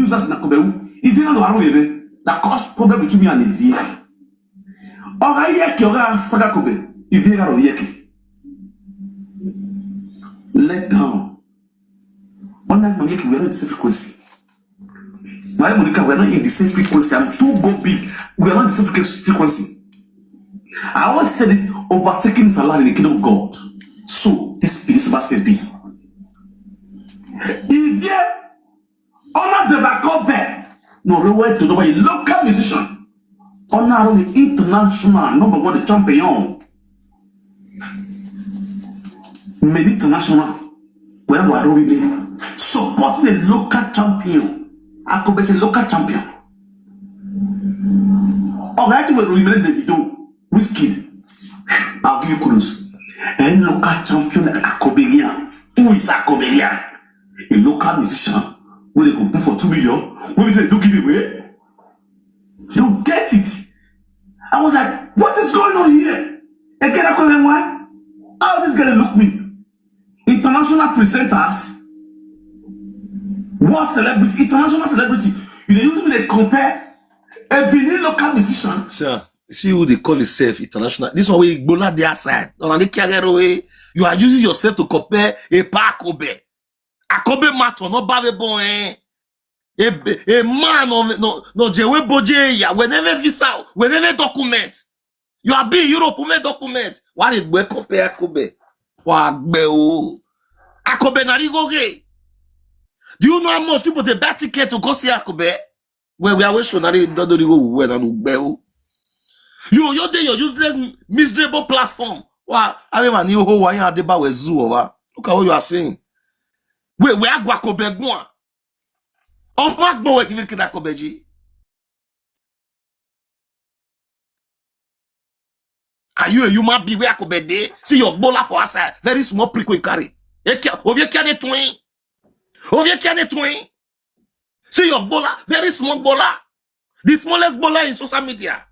users na Kobeou. Ivie na waro yebe. That cause problem between me and Ivie. Oga yeki oga saga Kobe. Ivie garo yeki. Let down. On that money we are not in the same frequency. My Monica, we are not in the same frequency. I'm too go big. We are not in the same frequency. I always said it, overtaking is allowed in the kingdom of God. So this must be. If you honor the backup back, no reward to the way local musician, honor the international number one the champion. Many international, when we are rolling, supporting the local champion. I could be a local champion. Alright, we remain the video. Whiskey. I'll give you kudos. A local champion like Akobelian. Who is Akobelian? A local musician. When they go pay for 2 million, when they do give away, you don't get it. I was like, what is going on here? Again, I call them what? How this gonna look me? International presenters. What celebrity? International celebrity. You use me to compare a Benin local musician. Sure. See who they call itself international. This one way Bola their side. You are using yourself to compare a Akobe. Akobe matter no bave bon eh. A man no jewe boje ya whenever visa, whenever document. You are being Europe me document. What is we compare Akobe? Akobe na rigoge. Do you know how much people they buy ticket to go see Akobe? When we are wishing that they don't go where and ubeo. You're there, your useless, miserable platform. Wow, I mean, man, you who are in deba with zoo. Look at what you are saying. We are Akobe gwa. On mark boy even can Akobeji. Are you a human being where Akobe day? See your bola for us, very small prick we carry. Ovie can twin. Ovie can twin. See your bola, very small bola. The smallest bola in social media.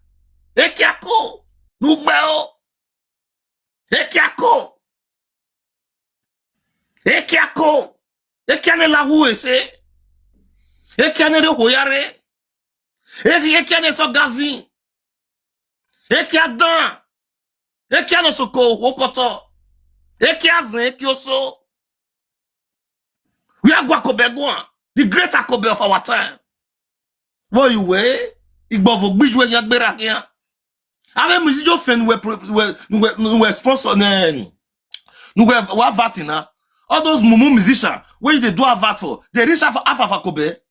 Ekiako. Nubeo. Ekiako. Ekiako. Ekiane la hue se. Ekiane de hoyare. Ekiane so gazi. Ekiadan. Ekiane soko wokoto. Ekiazen ekioso. We are Gwakobegwa. The great Akobe of our time. What you weigh? Igbovo bijwe nyagbera kia. Ave musijo fen we sponsor we vatina. All those mumu musicians where they do a vat for, they reach half of Akobe.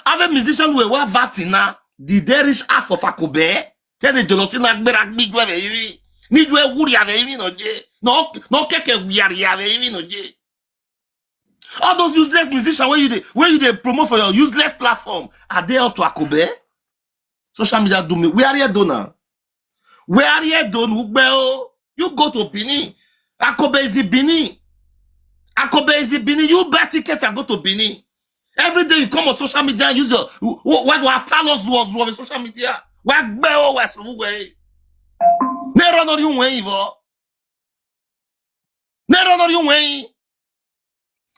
Ave musicians we vatina, they reach half of Akobe. Tell the jealousy nagbera bijwe vevi. Nijwe wuri avevi no je. No keke wiyari avevi no je. All those useless musicians where you they promote for your useless platform, are they up to Akobe? Social media do me. Where are you done? Where are you done? You go to Benin. Akobe is in Benin. Akobe is in Benin. You buy tickets and go to Benin. Every day you come on social media and use your what do I tell us was on social media? Where beo was way? Never know you way, Ivo. Never know you way.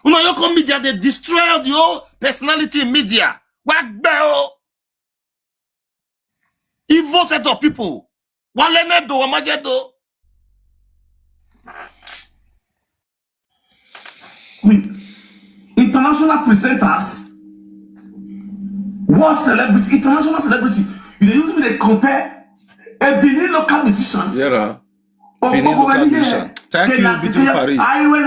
You know your media they destroyed your personality in media. Where beo? Evil set of people. Walemedo, Wamagedo. International presenters. What celebrity? International celebrity. You use me to compare a Benin local musician. Yeah. Benin local musician. Thank you, between Paris. I went.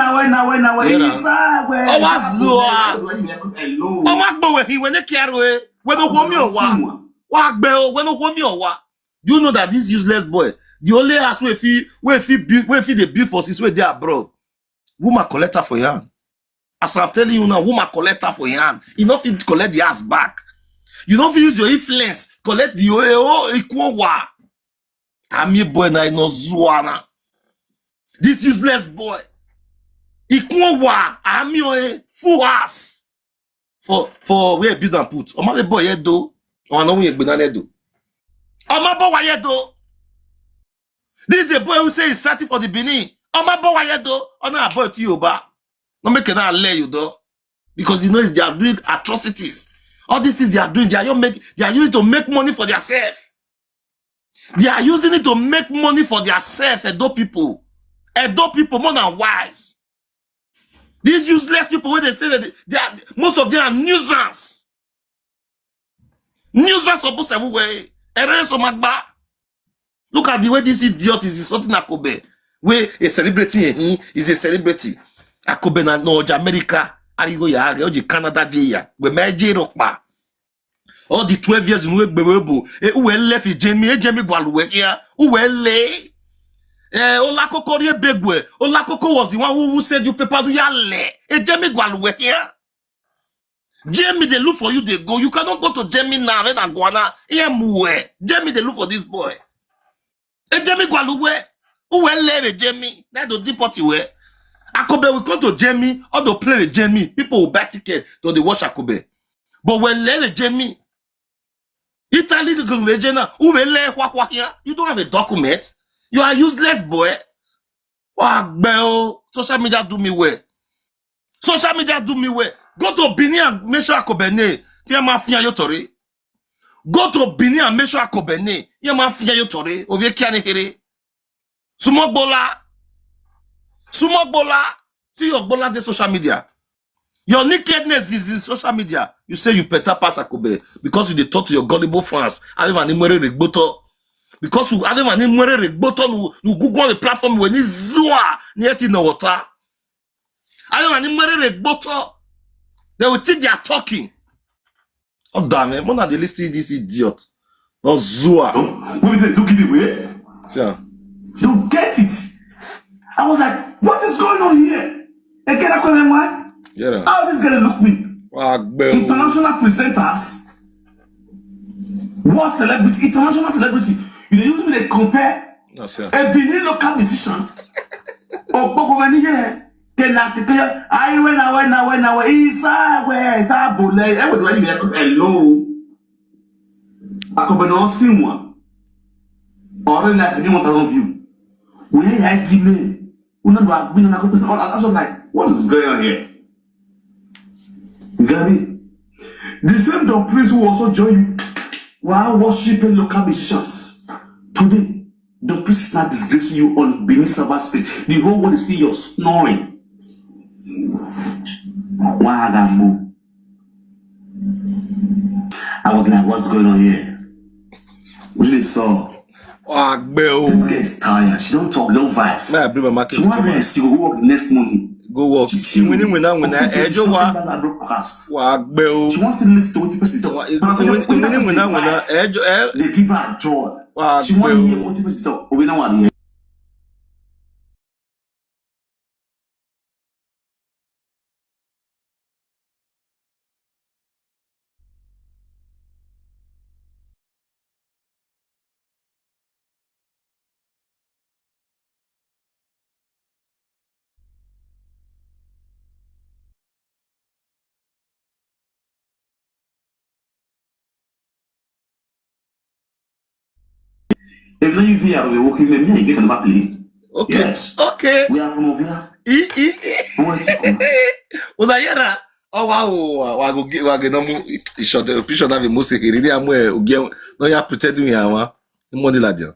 You know that this useless boy, the only ass where if the build forces where they are abroad, woman collector for yan. As I'm telling you now, woman collector for yan. You don't fit collect the ass back. You don't fit use your influence collect the equal wa. Ami boy na no zuana. This useless boy, equal wa. Ami full ass for where build and put. O ma be boy do. O no we banana do. Omabo wayedo. This is a boy who says he's fighting for the Benin. Omabo wayedo. Ona boy to you ba. No make na lay you do. Because you know they are doing atrocities. All these things they are doing, they are using it to make money for themselves. They are using it to make money for themselves. Edo people more than wise. These useless people, where they say that most of them are nuisance. Nuisance of everywhere. Look at the way this idiot is insulting Akobe. Where a celebrity is a celebrity. Akobe na no America. Arigo ya Canada Jaya. We meje rokpa. All the 12 years in Webebo. Uwe left Jamie Gwaluwe here. Uwe le. Olakoko Begwe. Olakoko was the one who said you paper do yale. Jamie Gwaluwe here. Jamie, they look for you, they go. You cannot go to Jamie now and Guana. Jamie, they look for this boy. Jamie Gwaluwe. Uwe le Jamie. That's the deport you wear. Akobe will come to Jamie or to play with Jamie. People will buy ticket to the watch Akobe. But when le Jamie, Italy the legend, you don't have a document. You are useless boy. Social media do me well. Social media do me well. Go to Bini and make sure Akobe ne. Tia mafia yotori. Go to Bini and make sure Akobe ne. Tia mafia yotori. Ovie kiane here. Sumogbola. See your bola de social media. Your nakedness is in social media. You say you better pass Akobe because you dey talk to your gullible fans. Because you you Google the platform when it's zua near in the water. They will think they are talking. Oh damn it, when are they listening to this idiot? No zua. When they look it away, yeah. You don't get it. I was like, what is going on here? Again, I call them what? Yeah. How this gonna look me? International presenters. What celebrity? International celebrity. You dey use me to compare a Benin local musician. Oh, Bokovani here. I went inside where that bole. Everybody be like, hello. I could be no one. Or like any one of you. Where I give me. I was like, what is going on here? You get me? The same Don Prince who also joined you while worshiping local musicians. Today, Don Prince is not disgracing you on Benin Sabbath space. The whole world is seeing you snoring. I was like, what's going on here? What did they saw? This girl is tired. She don't talk, no vibes. She want rest. She will go work the next morning. Go work. She wants to listen to what the person talk. They give her a joy. She want to hear what the person talk. We don't want to hear. If you Ivie are working, me and Ivie can never play. Okay. Yes. Okay. We are from Ovia. Unayera. Oh wow. Wage no mu picture na be music. Really am no ya pretend me awa. Money la dia.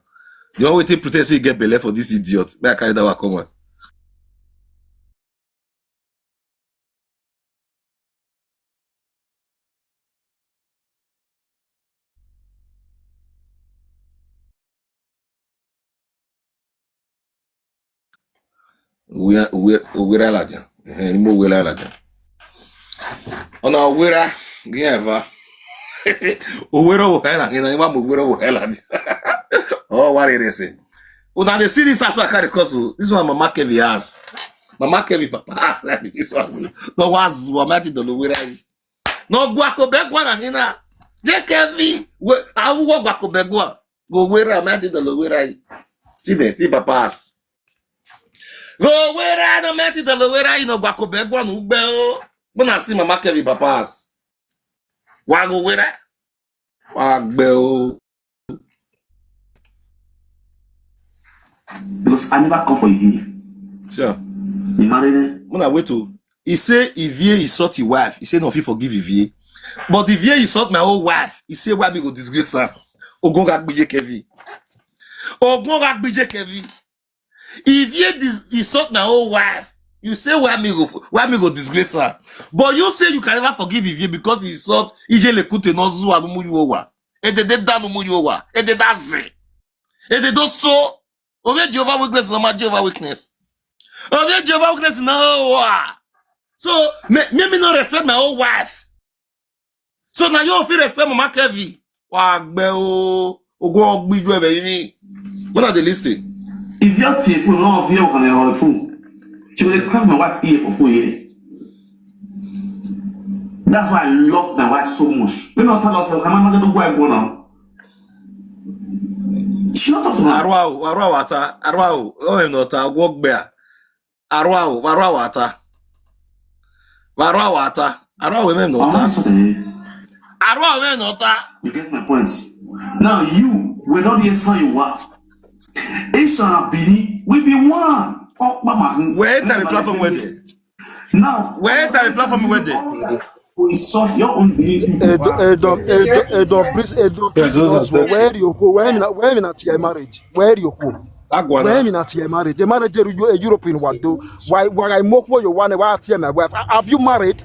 You want to pretend say you get belle for this idiot. May I carry that one come on. Wera la dia. Mo wera la dia. Ona wera gieva. Wera o hela, ina mo wera o hela. Oh, what it is. Una the see this as I carry cause this one Mama Kevi has. Mama Kevi papa has like this one. No was mati do wera. No Akobe gwa na ina. Je Kevi, awu Akobe gwa. Go wera mati do wera. See there, see papa has. Go wera no meti the wera ino Akobe gwa no ugbe o. Bona see Mama Kevi papas. Wa go wera. Wa gbe o. Because I never come for Ivie. Sure. You married her? Mona wait to. He say Ivie is sought his wife. He say no fit forgive Ivie. But if you insult my own wife, you say why me go disgrace her. Ogon gak BJ Kevi. Ogon gak BJ Kevi. If you insult my own wife, you say why me go disgrace her. But you say you can never forgive Ivie because he insult Ije Lekute no zuwa no muri owa. E de da no muri owa. E de da ze. E de do so. Ove Jehovah weakness no ma Jehovah weakness. Ove Jehovah weakness no. So me no respect my own wife. So now you feel respect Mama Kevi. Wagbe o ogun ogbiju ebe yini. When are they listening? If you're tearful, no of you on the phone. She will crack my wife ear for 4 years. That's why I love my wife so much. We not tell us, I'm not going to go and go now. She not talk to me. Arwa wata. Oh, I'm not a walk bear. Arwa wata. Arwa women not. Arwa women not. You get my points. Now you, we don't hear son you are. Esha Bini, we be one. Oh, mama. Where the platform went there? Now, where the platform went there? We sought your own belief. Please, where do you go? Where in at your marriage? Where do you go? Where in at your marriage? The marriage a European one do. Why I mock what you want to watch my wife? Have you married?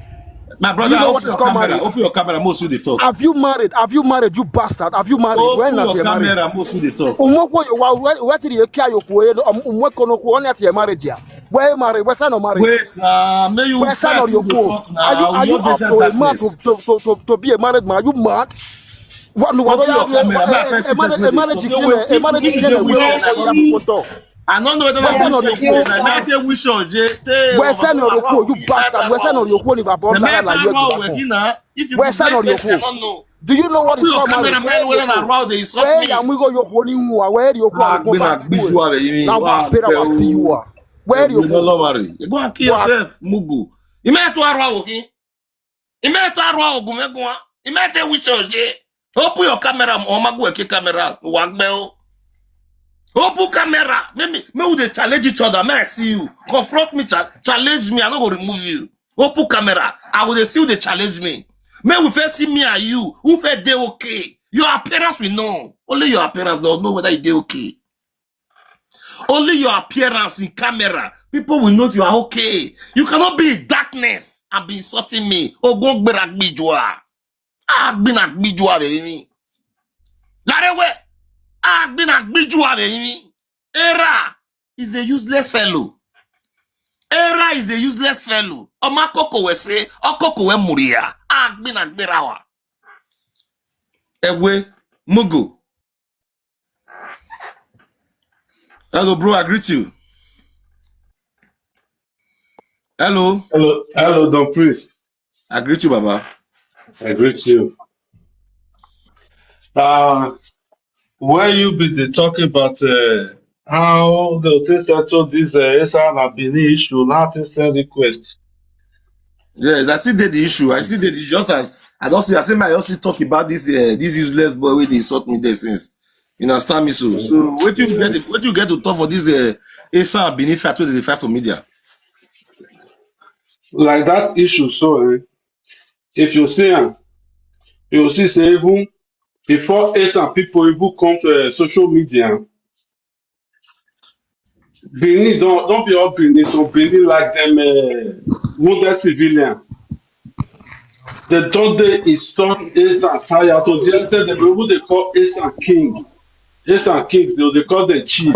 My brother, open your camera, most of the talk. Have you married? You bastard? Have you married? Open your camera, most of the talk. What did you carry your way? What can you at your marriage? Where you married? Where's not married? Wait, may you pass your talk now. Are you up to a man to be a married man? Are you mad? What I don't know whether that wish or you bastard. If you know. Do you know what is called marriage? Where you go and kill yourself, Mugu. You may to Arwa, you may tell which open your camera, Omagu camera, Wagbel. Open camera. Me would they challenge each other. May I see you? Confront me, challenge me. I don't go remove you. Open camera. I will see you. They challenge me. May we first see me and you. Who felt they okay? Your appearance we know. Only your appearance don't know whether they okay. Only your appearance in camera. People will know if you are okay. You cannot be in darkness and be insulting me. Oh, go back bijwa. I've been at bijwa baby. Larewe. I've been at bijwa baby. Era is a useless fellow. Era is a useless fellow. Omakoko we say, okoko we muria. I've been at berawa. Ewe, Mugu. Hello, bro, I greet you. Hello. Hello, Don Priest. I greet you, Baba. I greet you. When you be talking about how the things settle this Esa and Bini issue, nothing send request. Yes, I still did the issue. I still did it just as I don't see. I say my also talk about this useless boy where they insult me there since. You understand me so? So what you get to talk for this Esa and Bini fight with the fight on media? Like that issue, so if you see him, you see say even before Esa people even come to social media, Benin don't be all Benin, so Benin like them wounded civilian. They don't they insult Esa fire to the extent that people they call Esa king. Esa kings, they call them chief.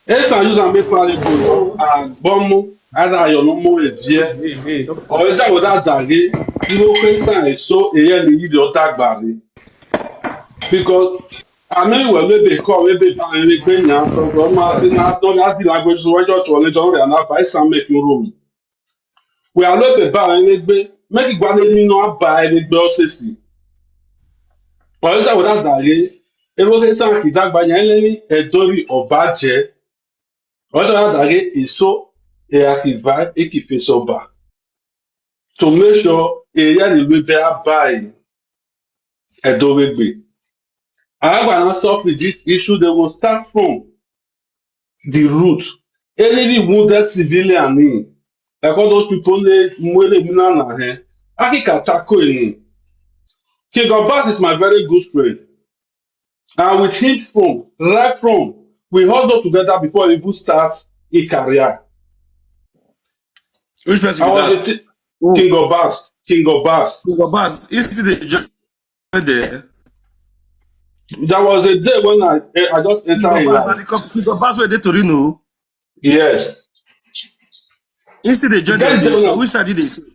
Esa use a make parable and bomb either your no more year or Esa without that you Esa is so a year the other body. Because I know where they call maybe now from that's the language so I just want to and I some make no room. We are not the bar make it go me no buy any process. Or else without that ero ke san ki dagba yan le e tori obaje o so that iso e akiva e ki fe soba to make sure area the way be buy e do we gbe. I want to solve with this issue. They will start from the root. Any wounded civilian, like all those people, they Akika Tako in King of Bass is my very good friend. And with him right from, we huddle together before we even start a career. Which person I be was that? King Oh, of Bass. King of Bass. you go pass. Is the job there? There was a day when I just You entered go in pass. life. You go pass where they Torino. Yes. Instead they He join get the the insult. one Which side did they insult?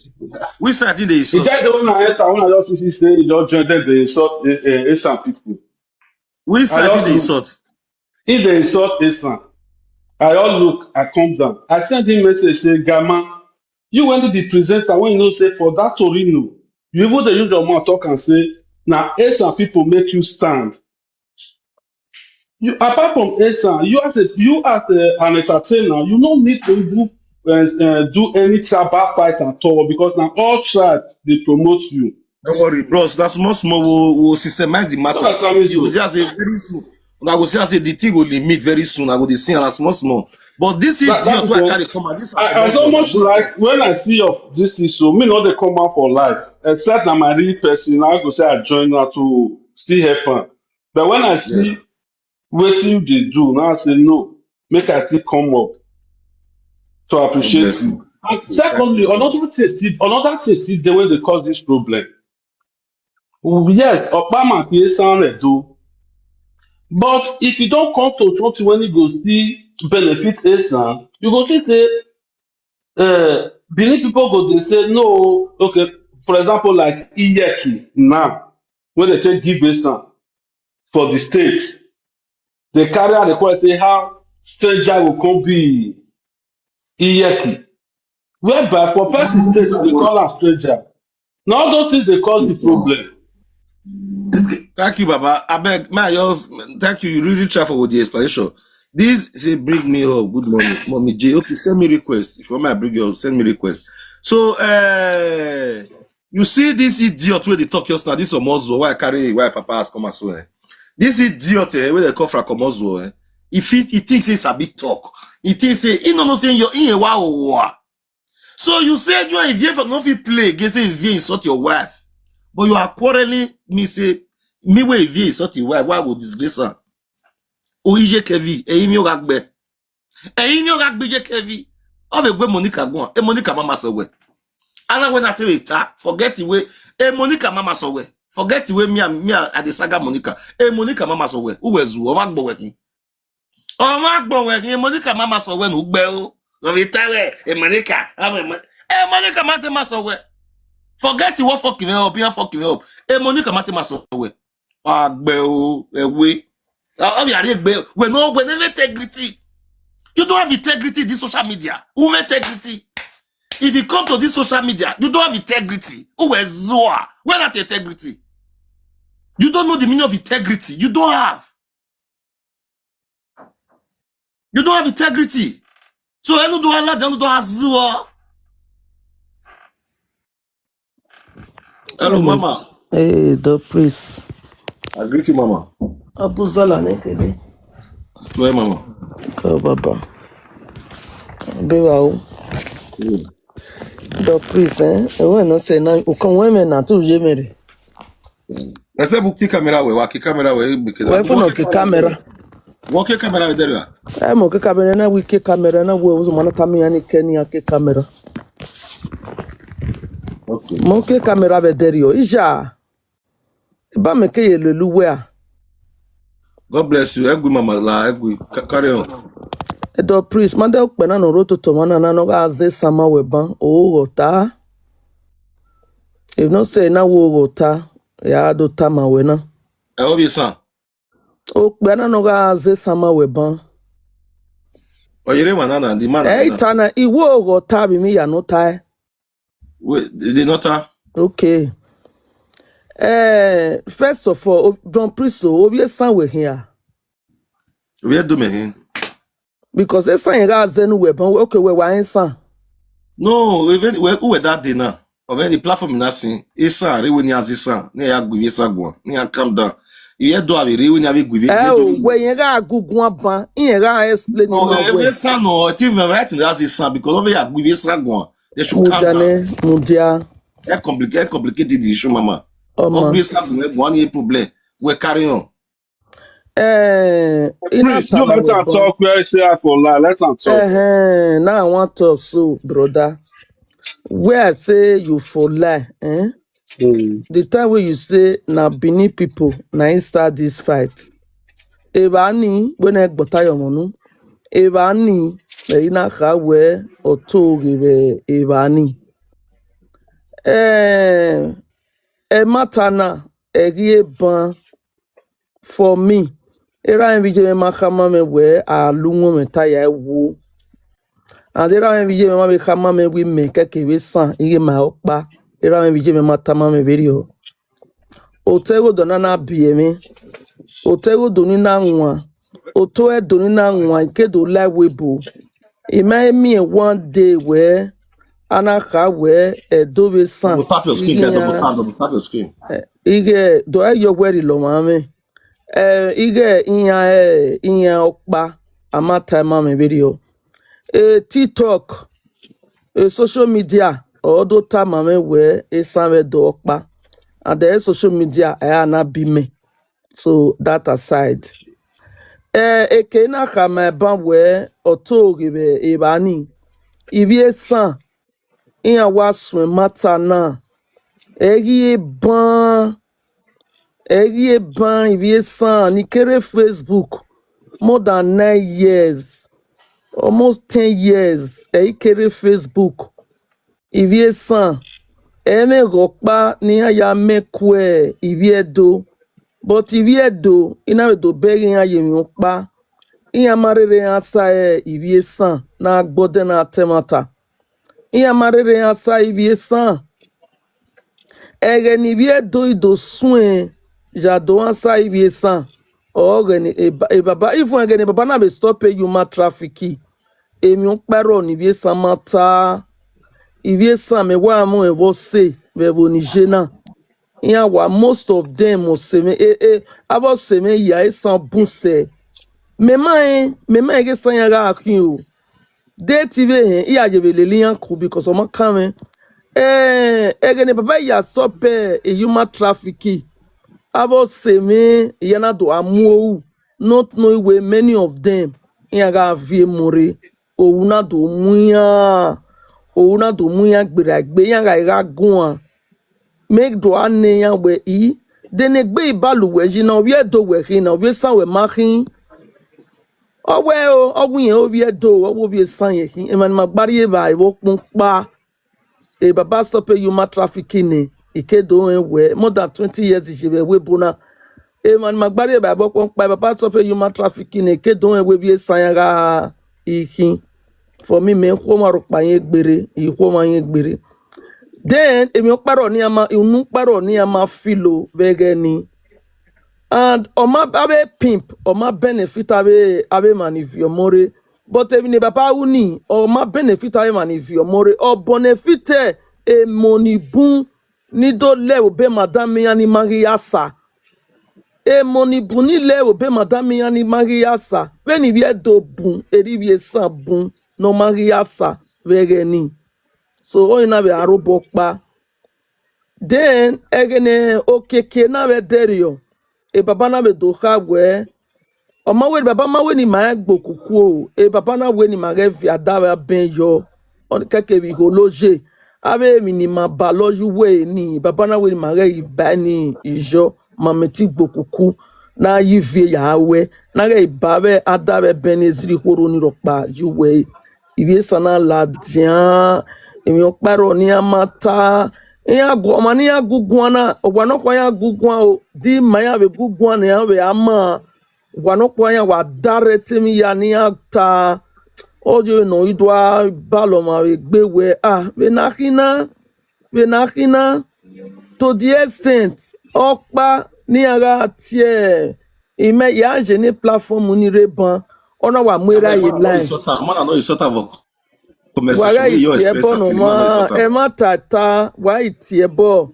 Which side did they he insult? get the one I enter when I just see say he just joined them, they insult Asian people. Which I side did just they look. insult? If they insult Asian, I all look, I come down. I send him message say, Gama, you went to the presenter when you know say for that Torino, you even dey use your mouth talk and say, now Asian people make you stand. You apart from Asian, an entertainer, you don't need to do any tribal fight at all because now all tribes they promote you. Don't worry, bros. That's small. We'll systemize the So matter. that's what I You will mean. see as a very soon. I will say as a the thing will limit very soon. I will see as small. But this That idiot is who I why carry come and this I Akomos so one, I much go like when I see of this issue, me not they come out for life. Except that my real person, I go say I join her to see happen. But when I yeah. see what you they do, now I say no, make I still come up to God appreciate bless you. you. And Thank secondly, you, Baba. another thing still the way they cause this problem. Yes, Obama create sound do, but if you don't come to something when you go see benefit ASAN, you go see say Benin people go dey say no, okay, for example, like Iyeki now, when they take give basin for the state, they carry out the question say how stranger go come be Iyeki. Whereby for person state, they call am stranger. Now all those things they cause the Yes, sir. problem. This guy, Thank you, Baba. I beg, my yours. Thank you. You really try for the explanation. This say bring me up. Good morning, Mommy J. Okay, send me request. If you want me, I bring you up. Send me request. So, you see this idiot where they talk just now. This Omozo why I carry why Papa has come as well. This idiot where they come from Omozo. If he thinks it's a big talk, he thinks say he no saying you're in a wow. So you said you are if you ever not fit play against his view insult your wife. But you are quarreling me say me wey vie insult your wife, why would disgrace her? Oije Kevi, eyin mi o gagbe. Eyin mi o gagbe je Kevi. O be gbe Monica gwan. E Monica mama so we. Ana when I tell you forget the way Monica mama so we. Forget the way me at the saga Monica. Monica mama so we. Who was o ma gbo we kin. O ma gbo we kin Monica mama so we no gbe o. So we tell Monica, Monica mama so we. Forget the what fucking up, you fucking up. Monica Matima so we. We no we never integrity. You don't have integrity in this social media. Who integrity? If you come to this social media, you don't have integrity. Who is Zoa? Where that integrity? You don't know the meaning of integrity. You don't have. You don't have integrity. So I don't do Allah, I don't do Zoa. Hello, Mama. Hey, the priest. I greet you, Mama. Abuzala nekede. Swear, Mama. Go baba. Bewa o. The priest, eh? When no say na ukon women na tu jemere. Ese bu ki camera we, wa ki camera we because We phone ke camera. Wo ki camera we there. Eh mo ke camera na we ke camera na we uzo mana kamia ni Kenya ke camera. Okay. Mo ke camera be there yo. Ija. Ba me ke yelelu we a. God bless you. Egui Mama la egui. Carry on. The priest, man de ukpe na no roto to mana na no ga ze sama we ban o rota. If no say na wo rota, ya do tama we na. I hope you son. Ukpe na no ga ze sama we ban. Oyere manana the man. Hey, Tana, iwo rota bi mi ya no tai. Wait, the nota. Okay. First of all, don't priest so obie san we here. We do me hin. Because e san ga zenu we ban okay we wa san. No, even who that day now. Of any platform na sin. Isa re we ni azisa. Ne ya gwi isa gwa. Ne ya calm down. You do have re we ni abi gwi. We yen ga agugun aban, yen ga explain no no we we. son no, it even right in azisa because of ya gwi isa gwa. They should calm down. Mudia. complicated the issue, mama. Oma. One problem. We carry on. Ina Please, you tama let her we talk where she have for lie. Let her talk. now I want to talk so, brother. Where I say you for lie, the time when you say na Benin people na start this fight. Ebani when I gbota your monu. Ebani ina kawe otoge ebani. Matana egie ban for me. Era envije me makama me we alungo me taya wo. And era envije me ma kama me we me keke we san ige ma okpa. Era envije me matama me video. Otego donana bieme. Otego donina nwa. Oto e donina nwa ikedo live webo. Ima me one day where anaka where dobe san. Double tap your screen, double tap your screen. Ige do I your word lo mame. Ige inya okpa amata mame video. TikTok, social media, odo ta mame we esanwe do okpa. And the social media na be me. So that aside. Ekena kama ban we oto gibe ebani. Ivie san inya waswe mata na. Egi ban Ivie san ni kere Facebook more than 9 years. Almost 10 years. Kere Facebook. Ivie san. Eme rokpa ni aya mekwe ivie do. But ivie do ina do begi ya yemi okpa. Iya marere asa ivie san na agbode na temata. Iya marere asa ivie san. Ege ni ivie do ido suen jado asa ivie san. Oge ni baba ifun ege ni baba na be stop human trafficking. Emi okpero ni ivie san mata. Ivie san me wa mo evo se bebo ni jena. Iya wa most of them o seme abo seme ya san bunse. Mema ege san ya ga akin o. De TV iya je be lelian ku because o ma kan ege ni baba ya stop human trafficking. Abo seme yana do amu not know where many of them iya ga vie more o una do muya gbiragbe yan ga gun make do ane yan we dene gbe ibaluwe jina obi edo we hina obi san we makin owe o ogun yen obi edo obi san yen hin e man magbari e ba iwo punpa e baba stop human trafficking ni ikedo we more than 20 years jebe we bona e man magbari e ba iwo punpa baba stop human trafficking ni ikedo we bi san yan ga ihin for me men ko ma ro pa yen gbere iko ma yen gbere. Then emi okparo ni ama unu kparo ni ama filo vegeni. And oma abe pimp oma benefit abe manivio more. But even ne baba uni oma benefit abe manivio more o benefit e money bun ni do le obe madame yani mariasa. E money bun ni le obe madame yani mariasa. Veni vie do bun eri vie san bun no mariasa vegeni. So o ina be arobokpa. Then egene okeke na be derio. E baba na be doka we. O ma we baba ma we ni ma gbokuku o. E baba na we ni ma ge vi adawa ben yo. On keke bi holoje. Abe mi ni ma ba loju we ni baba na we ni ma ge ba ni ijo ma meti gbokuku na yivi ya we. Na ge ba be adawa ben ezri horo ni ropa ju we. Ivie sana la dian emi okparo ni amata ya go mani ya gugwana ogwanokwa ya gugwa o di maya be gugwa na ya be ama ogwanokwa ya wa direct mi ya ni ata ojo no idwa balo ma be gbewe be nakina to the extent okpa ni ara tie ime ya je ni platform ni reban ona wa mwera ye line Man no isota vok. Waga itiebo no ma ema tata wa itiebo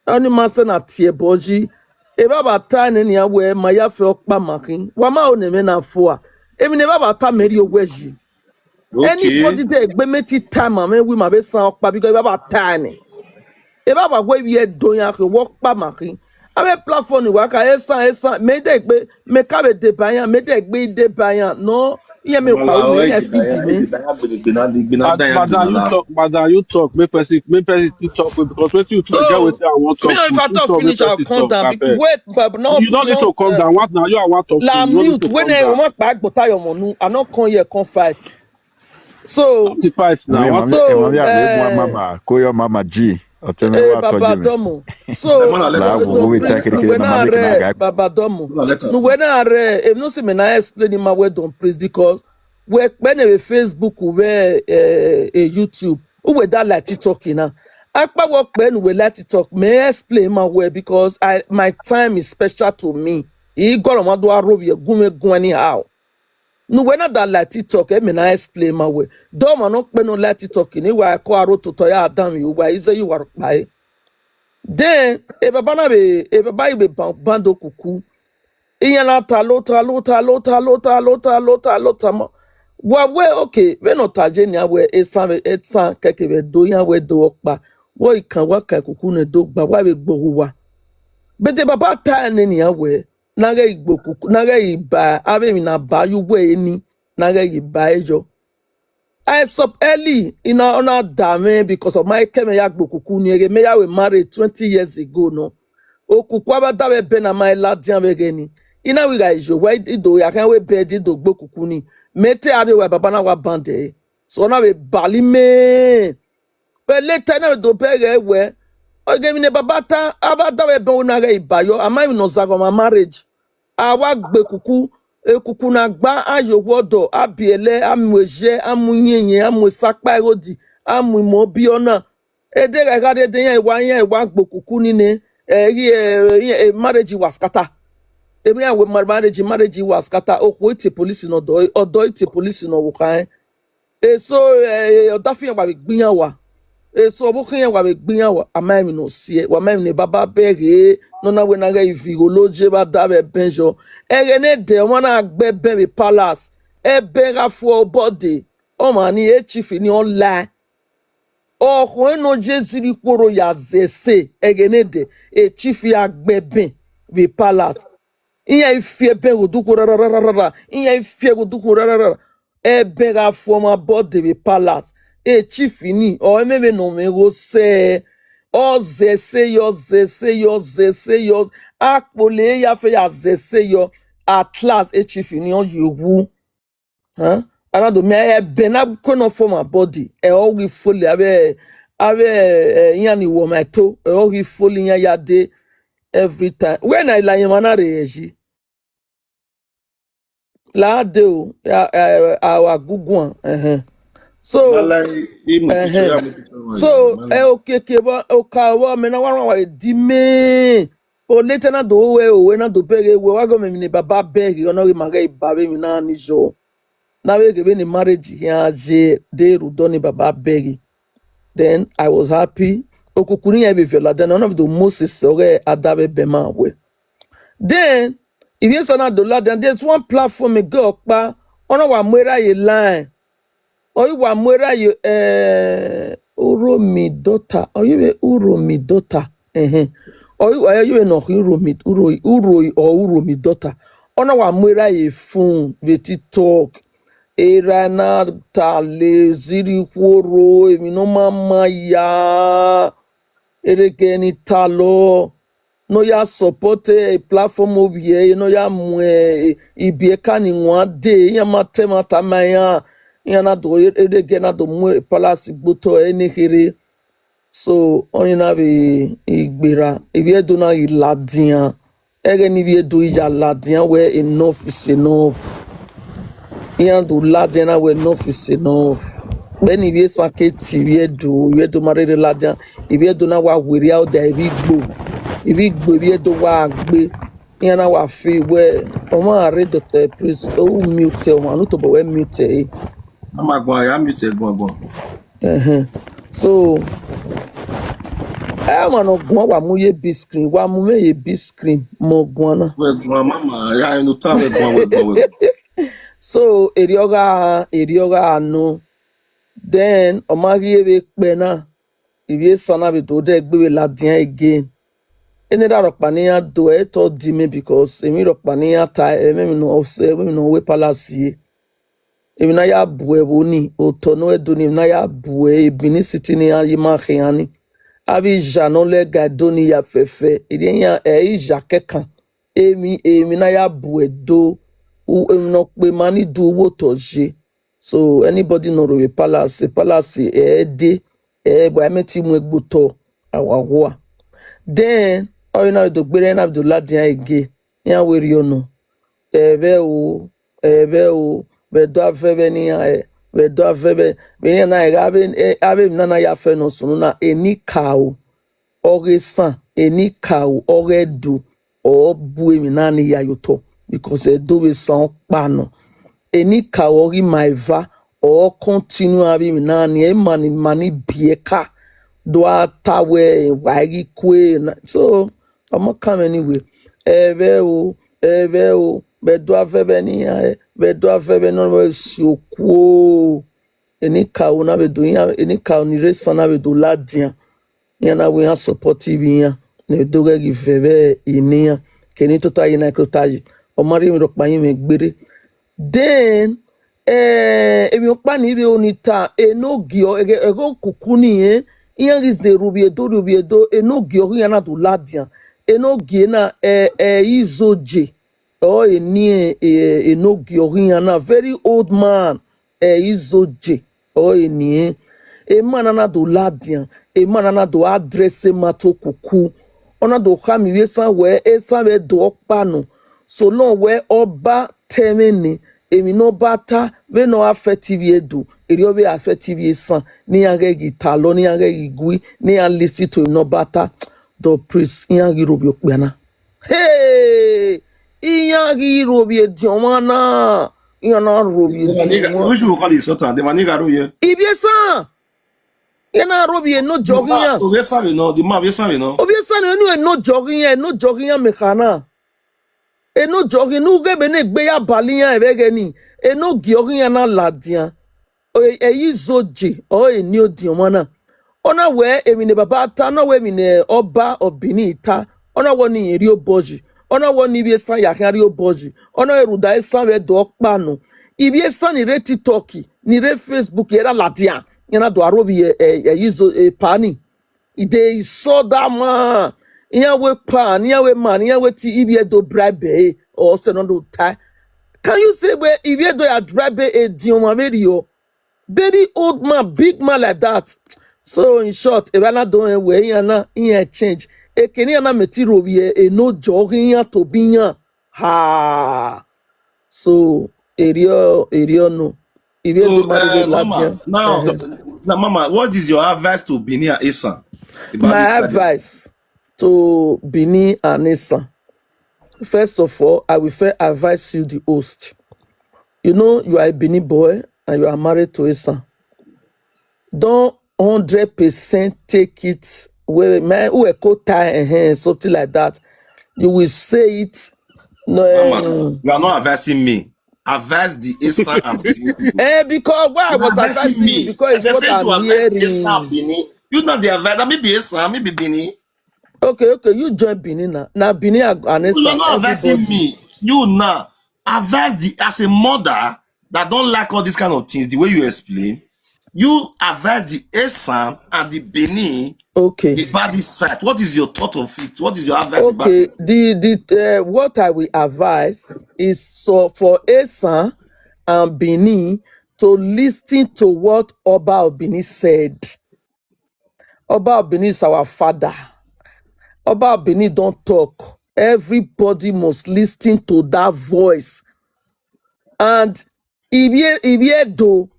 ani mase na tiebo ji e baba ta ne ya we ma ya fe okpa makin wa ma o ne me na fo a emi ne baba ta meri ogweji anybody dey gbe meti time ma me we ma be san okpa because baba ta ne e baba we wie doyan ke work pa maki ame platform ni waka esan me de gbe me ka be de bayan me de gbe de bayan no iye me pa Mala, me oi, e que fiti daí, me Madam, you talk, make person still talk, because when you talk, get so wetin I want me talk, if I pursue talk talk, make finish I'll person calm talk, down abeg. wait but You don't need no to calm down. What now? You are want talk to. la You don't need mute to when calm I down. want back but I monu I not come here come fight so Stop the fight now. Mami, What? mami, so mami ave mwa mama, koyo mama G. Oteme wa Baba toji me. Domo. So, Mala, let La her wo talk. mo so we Mala, please, take let her kere talk. na mami kina ga. Baba Domo. Mala, let her No, talk. if no see me na explain my way don't please because when a Facebook we a YouTube, who we that like TikTok na. Akpa work when we like TikTok, may I explain my way because my time is special to me. He got on my door rob you go anyhow. No, when I that like TikTok, me na explain my way. Dom no pe no like TikTok ni wa ko aro to ya adam you wa is you are by. Then e baba be bando kuku. Iya na lota mo. Wa we okay, we no taje ni awe esan keke be do yan we do okpa. Wo ikan wa ka kuku ne do gba wa be gboru wa. Bete baba ta ne ni awe naga igbo kuku naga iba ave mi na ba yu we ni naga iba ejo. I stop early in a dame because of my kemeya gbokuku ni ege meya we married 20 years ago no. Okuku abadawe be na my ladian begeni. Ina we guys yo why do ya kan we be di do gbokuku ni. Mete ade we baba na wa bande. So na we bali me. But later na we do pege we. Oge mi ne baba ta abadawe be una ga ibayo. Am I no zago my marriage? Awa gbe kuku ekuku na gba ayowodo abiele amweje amunyenye amwesakpa erodi amwimo biona ede ga de yan iwa gbo kuku nine marriage was scatter emi ya we marriage was scatter okwo ite police no odo ite police no wo kan so odafin wa gbiyan wa so bo kan wa gbiyan wa amami no sie wa mami ne baba bere no na we na ga ifigoloje ba da be benjo ne de won na gbe be palace bera for body o ma ni chief ni online o no jeziri kworo ya zese ne de chief ya gbe ben be palace iya ifie ben oduko rararara iya ifie oduko rararara bera for my body be palace chief ni o emebe no me go se o zese yo akpole ya fe ya zese yo at last chief ni on yewu huh anado me ben na kono for my body all we fully ave yan ni wo my to all we fully yan ya de every time when I lie man na reji la de o our guguan so Mala, he me picture, uh-huh. ya me picture. So Mala. okay ba o ka wa me na wa di me o later na do we na do pere we wa go me ni baba beg o no we maga ibabe mi na ni jo na we ge ni marriage here je de ru do ni baba beg then I was happy okukuni e be viola then one of the Moses ore adabe be ma we then if you sana do la then there's one platform me go pa ona wa mwera ye line oyiwa mwera yo uromi daughter oyiwe uromi daughter oyiwa oyiwe no uromi daughter ona wa mwera ye phone ve TikTok era na tale ziri kworo emi no mama ya ereke ni talo no ya support a platform obie no ya mwe ibie kani nwa de ya mata maya ya na do ereke na do mwe palace gboto enihiri so oni na be igbera ibie do na iladian ege ni ibie do ya ladian where enough is enough ya do ladian na where enough is enough when ibie saketi ibie do marere ladian ibie do na wa wiri out there ibie gbo ibie do wa gbe ya na wa fi we o ma re Dr. Prince o mute o ma no to bo we mute Mama, go, ya mute, go. so ma no gun wa mu ye big screen wa mu me ye big screen mo gun na We go, mama, ya no time we go. so erioga no then o ma ri ebe pe na Ivie sana be do de gbe la dia again. Ene da rokpania do e to di me because emi rokpania ta emi no ose emi no we palace. Emi na ya bue boni oto no edo ni na ya bue bini city ni ayima khiani. Abi jano le gadoni ya fefe. Ide ya ija kekan. Emi na ya bue do u emi no pe mani do wo toje. So anybody no we palace de bo ameti mu egbuto awawa. Then all na do gbere na do ladian ege. Ya weri ono. Ebe o bedo afebe ni ya bedo afebe beni na abe na ya fe no sunu na eni kao ore san eni kao ore do o bu emi na ni ya yoto because do we san pa no eni kao ori maiva or continue abi mi na ni e mani bieka do atawe wagi kwe so I'm come anyway ebe o bedo afebe ni ya bedo afebe no we siokuo eni kao na bedo ya eni kao ni resa na bedo ladian yana we ha supportive ya ne doge gi febe inia keni tota ina krotaji o mari mi ro pa yin me gbere then emi opa ni be onita enogio ego kukuni iyan gi zerubi edo enogio yana do ladian enogie na izoje o eni enogio yana very old man izoje o eni emanana do ladian emanana do adresse mato kuku ona do khami we san we esan we do opano so long we oba temeni emi no bata we no affective edu eri obe affective esan ni age gitalo ni age igui ni an listen to no bata do priest yan girobi okpana hey yan girobi ediomana yan na robi ediomana Which will call it Sultan? The maniga ro ye. ibiesan yana robi no jogging yan We sabe no, the man we sabe no. obiesan no jogging yan mekana no jogging no gebe ne gbe ya baliyan ebege ni no giogging yan na ladian eyi zoje o eni odiomana ona we emine baba ta na we emine oba obini ta ona woni eri oboji ona woni bi esan ya kan ri oboji ona eruda esan we do panu ibi esan ni re TikTok ni re Facebook era ladia yana do arobi yizo pani ide isoda ma iya we pan iya we man iya we ti ibi do bribe or se no do tie can you say we ibi do ya bribe edion ma merio very old man big man like that. So in short, if I not doing way yana in change, ekeni yana metiro be no jogging ya to be ya ha. So area no. If you do marry Mama, now, Mama, what is your advice to Bini and Esan about my this advice to Bini and Esan. First of all, I will first advise you the host. You know you are a Bini boy and you are married to Esan. Don't 100% take it where man who a coat tie and something like that. You will say it. No, Mama, you are not advising me. Advise the Esan and Bini people. because why I was Advising advising you me. because it's what to I'm advise Esan and hearing. Bini. You not the advisor, maybe Esan, maybe Bini. Okay, you join Bini now. Now Bini and You are Esan, not advising everybody. me. You now advise the as a mother that don't like all these kind of things, the way you explain. You advise the Esan and the Bini Okay. about this fight. What is your thought of it? What is your advice about Okay, it? the what I will advise is so for Esan and Bini to listen to what Oba of Bini said. Oba of Bini is our father. Oba of Bini don't talk. Everybody must listen to that voice. And if do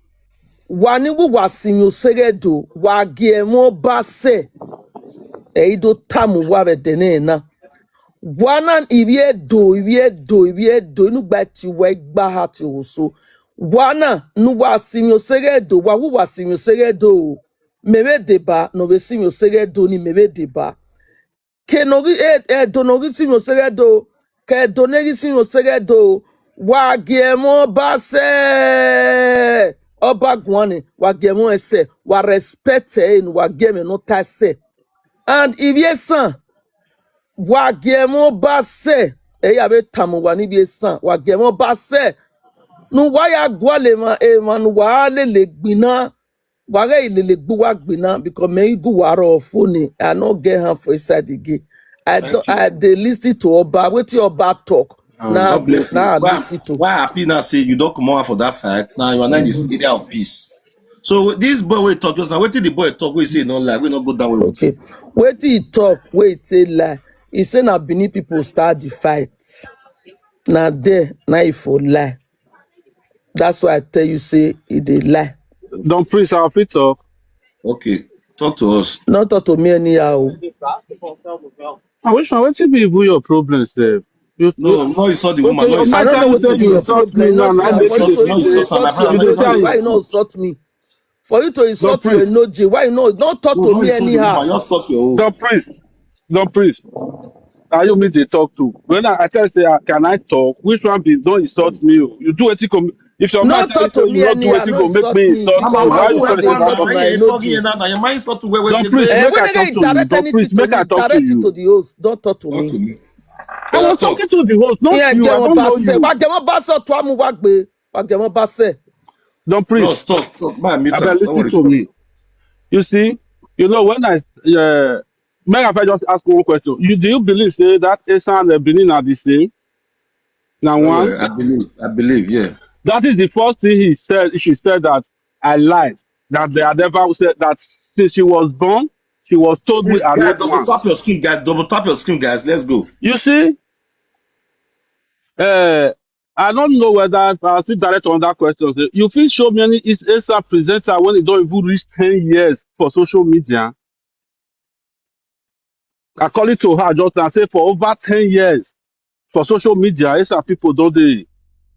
wani wa sinyo segedo wa giemo base eido tamu wa bedene na wana ibie do inu gba ti wa gba ha ti oso wana nu wa sinyo segedo wa wu wa sinyo segedo mebe deba no be sinyo segedo ni mebe deba ke nogi do nogi sinyo segedo ke donegi sinyo segedo wa giemo base Oba Guane, Wagemo ese, wa respect in Wageme no tase. And if yes, son, Wagemo base, Eyabe tamu wani bi son, Wagemo base. No waya gwale ma man wale le gbina. Wage ile gbuwa gbina because me igu waro phone. I no get her for inside the gate. Thank you. I dey listen to Oba. What your Oba talk? Now God bless you. I Why, listen to. why happy now say you don't come out for that fact? Now you are not in this area of peace. So this boy will talk just now. What did the boy talk? We say no lie. We not go down with Okay. Wait till he talk, wait till lie. He say na Benin people start the fight. Now there, now he for lie. That's why I tell you say he dey lie. Don't please our free talk. Okay, talk to us. Not talk to me anyhow. I wish I went to be your problems there. No, you saw the woman. Okay, No, your you saw I man don't tell know you what say to be you your insult me problem. now, Not and I see, make for you you to no, you dey saw say, some. My insult you, brother, you my dey say brother, I Enoji. you Why you not insult. insult me? For you to Don't insult you, please, Enoji. Why you know? Don't talk to no, me you saw the anyhow. woman. Just talk your own. don't please, don't please. Are you me they talk to? When I tell you say, can I talk? Which one be don't insult me? Oh. You do it. If your man No tell you talk say to you me not do it, anyhow. you No go make insult me me insult because you. na Why Mama, you you who wey are talk dey say one that? insult now? Don't una You please, talking Enoji. here now? Now your mind start to where we don't say please. go. Make I When talk they to you. direct Don't please. Make I talk direct to it to you. the host, don't talk to Talk to me. me. I Yeah, was talk. talking to the host, not Yeah, you. get I one don't know basse. you. Wa get one basse to amu wagbe. Wa get one basse. Don't please. Bros, talk. Man, I meter. better Don't listen worry. to Talk. me. You see, when may I just ask one question? Do you believe say that Esan and Benin are the same? Now Well, one, well, I believe, yeah. that is the first thing he said. She said that I lied. That they had never said that since she was born, she was told we Please, are guys, not double one. tap your screen, guys. Double tap your screen, guys. Let's go. You see, I don't know whether I'll still direct on that question. Say, you feel show me any is Esa presenter when it don't even reach 10 years for social media. According to her, just now say for over 10 years for social media, Esa people don't they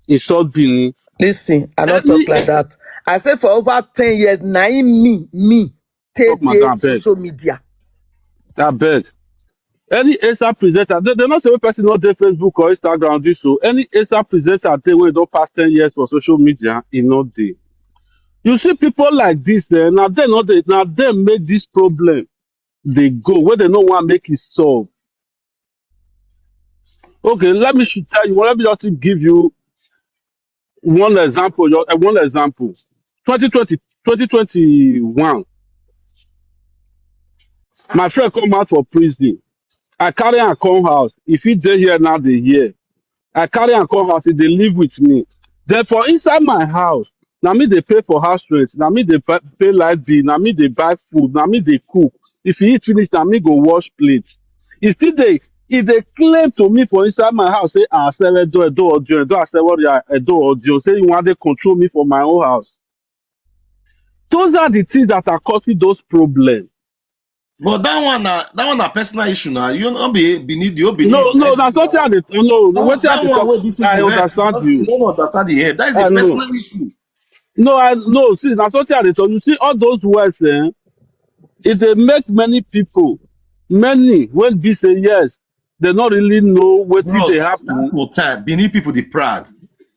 insult Bini. Listen, I don't talk Any like that. I say for over 10 years, na me, talk, take the madam, beg. social media. I beg. Any ASA presenter, they not say one person not there Facebook or Instagram this so any ASA presenter they when don't pass 10 years for social media, in not day. You see people like this, now they not they now they make this problem they go where they no want make it solve. Okay, let me tell you, let me just give you one example. One example. 2020, 2021, my friend come out for prison. I carry am come house. If he dey here now, they hear. I carry am come house, e dey live with me. Then for inside my house, na me dey pay for house rent, na me dey pay light bill, na me dey buy food, na me dey cook. If e eat finish, na me go wash plate. E dey claim to me for inside my house say asere edo odio edo asewori edo odio say you wan dey control me for my own house. Those are the things that are causing those problems. But that one, personal issue now. You don't be beneath you, No, beneath. no, that's what I dey no. Wetin I That dey one talk, will be say I go help. understand You you. don't understand the help. That is a I know. personal issue. No, I no see na something I dey talk. You see all those words, it dey make many people, many when be say yes, they not really know wetin dey Bros, that happen. no time. Beneath people the pride.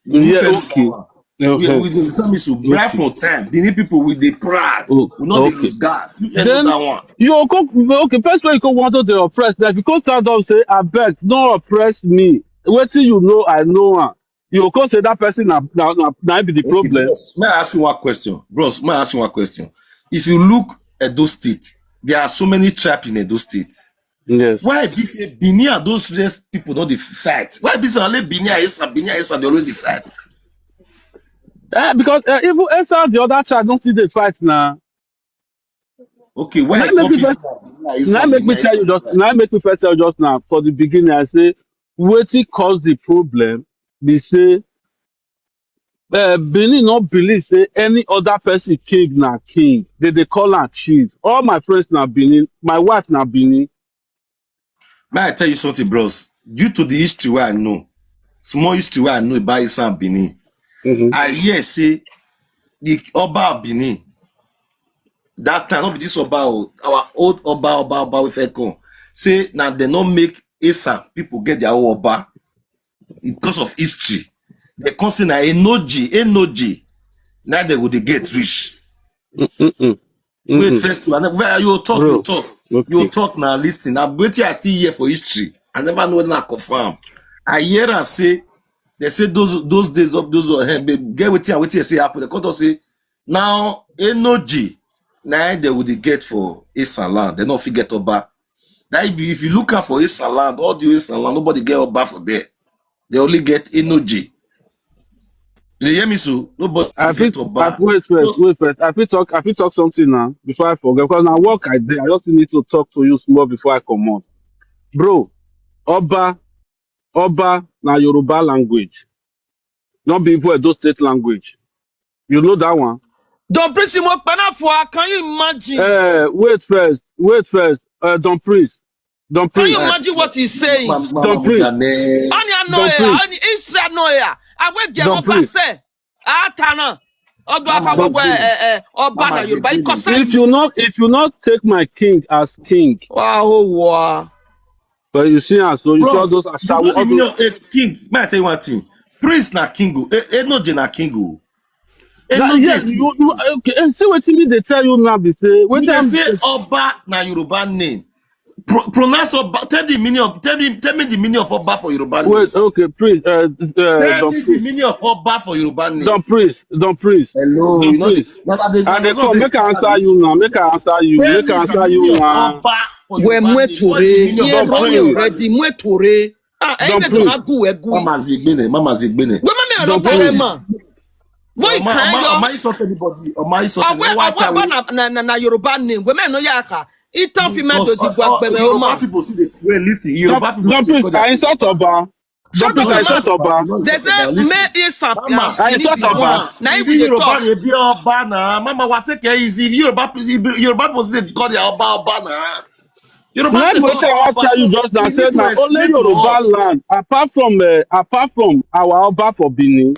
We Yeah, fair know that okay, one. okay, We the some issue. Bribe okay, from time. Beneath people with the pride. We not they okay. lose God. You fair know Then that one. you go okay. First way you go want to dey oppress them because stand up say abeg no oppress me. Wetin you know I know am. You go come say that person na be the Okay, problem. bros. May I ask you one question? Bros, may I ask you one question? If you look at those states, there are so many tribes in Edo State. Yes. Why be say Benin and those rest people don't they fight? Why be say only Benin and Esa they always dey fight? Because even inside the other child don't see the fight now. Okay, why Now it make can't me be say first, now make Benin me and Esa tell you dey just fight? now make me first tell you just now for the beginning. I say wetin cause the problem be say Benin no believe say any other person king na king. They call am chief. All my friends na Benin. My wife na Benin. May I tell you something, bros? Due to the history where I know, small history where I know about Esa and Benin, Mm-hmm. I hear say the Oba of Benin, that time, not be this Oba, our old Oba with Ekon, say now they not make Esa people get their own Oba because of history. They consider Enoji. Now they would get rich. Mm-mm. Wait first to where you talk, Bro, you talk. okay. You talk now, listen. Now wait I see here for history. I never know when I confirm. I hear and say they say those days of those get waiting and waiting say happen. They come to say now energy now they would get for Eastern land. They not forget Oba. That if you look out for Eastern land, all the Eastern land, nobody get Oba for there. They only get energy. You hear me so? Nobody get Oba. Wait first. I feel talk something now before I forget. Because now work I did. I just need to talk to you small before I come out. Bro, Oba na Yoruba language. Not be even Edo state language. You know that one? Don't press him up for. Can you imagine? Wait first. Don't priest. Can you imagine what he's saying? Don't priest. Anya no Don't ya, priest. ani Israel no ya. Awe ge Don't oba priest. se. Atana. Oba Mama ka Zebini. oba na Mama Yoruba. Zebini. Because If you not take my king as king, wow. but you see us, so you saw Bros, those you ashawo, know the all meaning those. of a king. May I tell you one thing? Prince na kingo. Enoje na kingo. Enoje Yes, is you okay. And see what they tell you now. Be say you what dey them say Oba na Yoruba name. Pronounce Oba. Tell me the meaning of Oba for Yoruba name. wait. Okay, priest. Tell Don't me the priest. meaning of Oba for Yoruba name. Don't priest. Hello, you Don't know the priest. not that And they they not come dey make I start answer this. you now. Make I answer you. Tell Make me I the answer meaning you of now. Oba for We Yoruba name. What is the meaning of ye Don't Oba for roni priest. Yoruba already name? mwetore. Don't Ebe don priest. agu egui. Mama Zigbene. Gbe mama no Don't What priest. is talema. Voi kan yo. Oma insult anybody. Oma insult anybody. Why Owe can we? ba na Yoruba name. Gbe me no ya ka. Itan fi me Because doji gwa gbe me o Yoruba ma. people see the well listen. Yoruba people see Don't the priest. call their I king insult Oba. Oba. Don't Shut You up, priest. I know mama. insult insult Oba. You Oba. know They insult say Oba. me Listen. is a Mama, I bini insult be Oba. one. Na if we dey Yoruba talk. dey be Oba na, Mama, what take it easy. Yoruba people see the call their Oba na. Yoruba Not say what I call want to Oba. tell you So just now. you need Said to now only explain to Yoruba us. land. Apart from our Oba for Benin,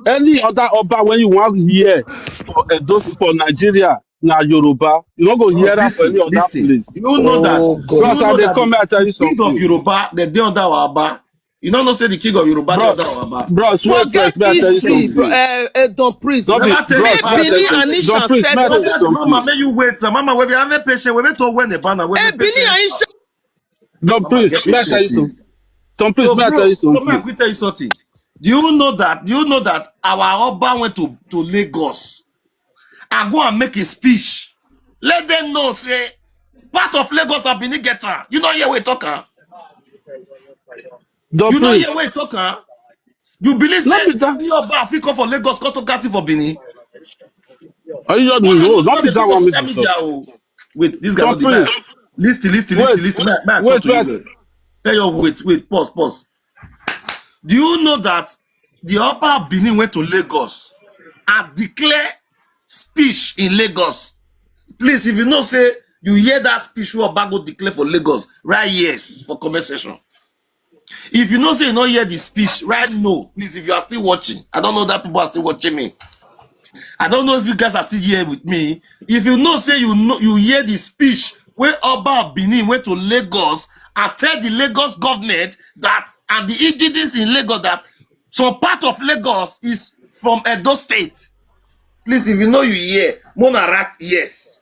any other Oba when you want here for those for Nigeria, now Yoruba, you not go hear Bros, that for any other listen. place. Do you know that? Oh Do God. you Because I know they that come here, I tell the you king of something, Yoruba, they under our Oba? You know, say the king of Yoruba, they bro. under our Oba. Bros, wait Forget first. May I tell you history, bro. something? Don't priest. Don't be Never tell Me you, bros. May I never tell Bini tell you. and you. Don't Isha priest. May I tell settle. you Mama, something. may you wait, sir. Mama, we have a patient. We wait to when the banner. We be Bini patient. and Isha. Don't Mama, priest. get May I tell patient. you something? Don't priest. So, May I tell bro, you so may I something? quick tell you something? Do you know that? Do you know that our Oba went to Lagos and go and make a speech? Let them know, say, part of Lagos that Benin get her. You know here we talking. Don't You know here priest. we talking. You believe say Not be that. any Oba fit come for Lagos, come to Gati for Benin? Are you One no? and Not not be the that people one. Me social dey media. talk. Oh. Wait, this guy not Don't the man. priest. Listen. Wait. May I talk Wait. to you Wait. well? Tell you wait, pause. Do you know that the Oba Benin went to Lagos and declare speech in Lagos? Please, if you know, say you hear that speech where Oba go declare for Lagos, write yes for comment section. If you know, say you not hear the speech, write no. Please, if you are still watching, I don't know that people are still watching me. I don't know if you guys are still here with me. If you know, say you hear the speech where Oba of Benin went to Lagos and tell the Lagos government that and the EGDs in Lagos that some part of Lagos is from Edo State. Please, if you know you hear, Monarch, yes.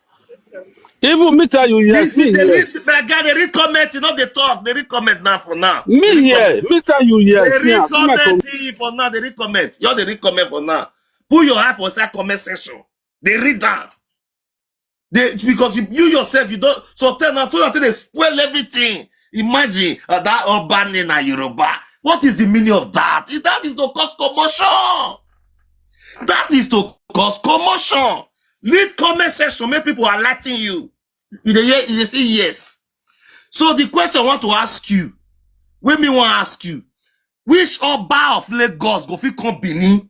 Even me tell you yes. Listen, Me they yes. read, my guy, they read comment, you know, they talk, they read comment now for now. They Me read yes. comment. Me tell you yes. They See, read see my comment comment. for now, they read comment. You they read comment for now. Put your eye for that comment section. They read down. Because you yourself, you don't, so tell now, so that they spoil everything. Imagine that urban in a Yoruba. What is the meaning of that? That is to cause commotion. That is to cause commotion. Read comment section, make people are alerting you. You say yes. So the question I want to ask you, when me want to ask you, which Oba of Lagos go fit come Benin,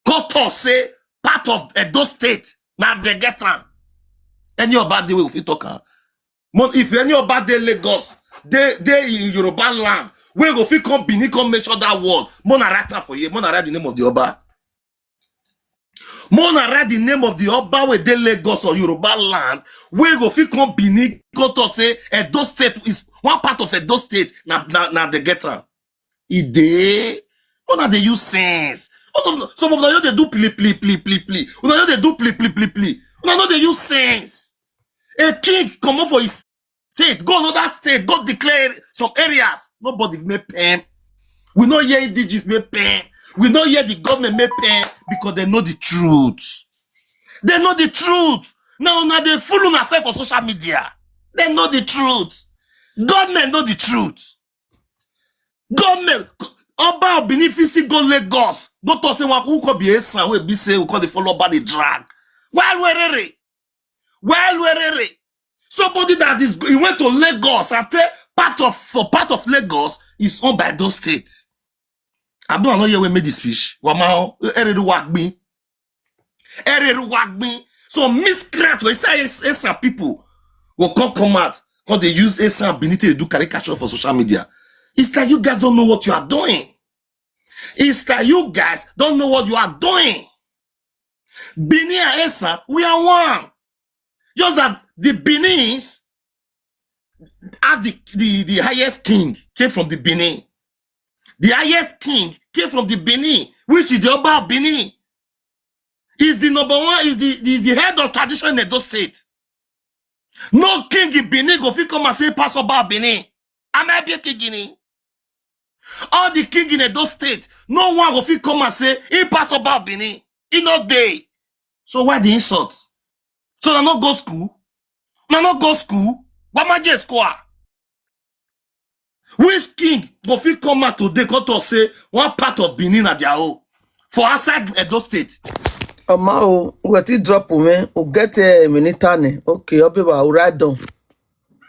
cut us say part of Edo State, now they get am. Any Oba dey we fit talk am. If any Oba dey Lagos, they in Yoruba land, we go fit come Benin, come make sure that word. Mona write am for you. Mona write the name of the Oba. Mona write the name of the Oba we dey Lagos or Yoruba land. We go fit come Benin, cut us say Edo State is one part of Edo State. Now they get am. E dey. Una dey use sense. Some of them they do pli. Una they do pli. Una no they use sense. A king come up for his state, go another state, go declare some areas. Nobody make pen. We not hear indigenous make pen. We not hear the government make pen because they know the truth. They know the truth. Now they fool on themselves for social media. They know the truth. Government know the truth. Government Oba benefiting go Lagos. Go to say who could be a son, we be say who could follow by the drag. Well, somebody that is he went to Lagos and part of Lagos is owned by those states. I don't know where we made this speech. Wamao, so miscreant we say some people will come out because they use Esa Benite to do caricature for social media. It's like you guys don't know what you are doing. It's like you guys don't know what you are doing. Bini and Esa, we are one. Just that the Benin's have the highest king came from the Benin. The highest king came from the Benin, which is the Oba of Benin. He's the number one, is the head of tradition in those states. No king in Benin go fit come and say pass Oba of Benin. Am I be king? All the king in those states, no one go fit come and say he pass Oba of Benin. He no day. So why the insult? So they not go school? They not go school? What ma je square? Which king go fit come out today come to say one part of Benin at their own for outside Edo State? Mao, what it drop me? O get a minitane. Okay, obi ba write down.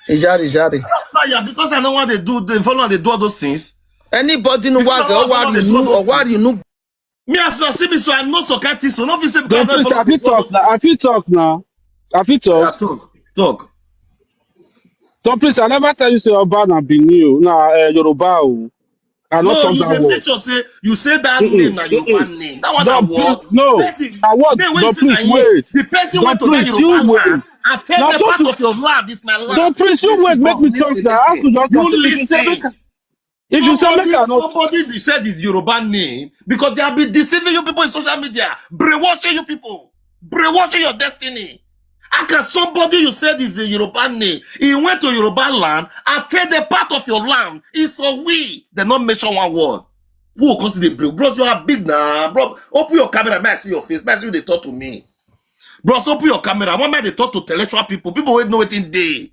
Ijari. Because I know what they do. They follow and they do all those things. Anybody know what you know? Me as you see me, so I'm not so catty. So not say Don't please, I fit talk now. I fit talk. Yeah, talk. Don't please, I never tell you say Oba na Benin, na Yoruba. I not No, talk you that can word. make sure say you say that name na Yoruba name. That one Don't that please, word. no. Person, I want. then when you Don't say that please here, wait. the person Don't went to that please you Yoruba land wait. and tell Now the so part to. of your land, this my land. Don't please you wait. Make me talk now. How could you You talk? If you say make, listen. if you say make I not. Somebody said his Yoruba name because they have been deceiving you people in social media, brainwashing you people, brainwashing your destiny. How can somebody you said is a Yoruba name? He went to Yoruba land and tell the part of your land is for we. They not mention one word. Who will consider bro? Bros, you are big now, bro. Open your camera, may I see your face. May I see you they talk to me. Bros, open your camera. Why may they talk to intellectual people? People wait know what in day.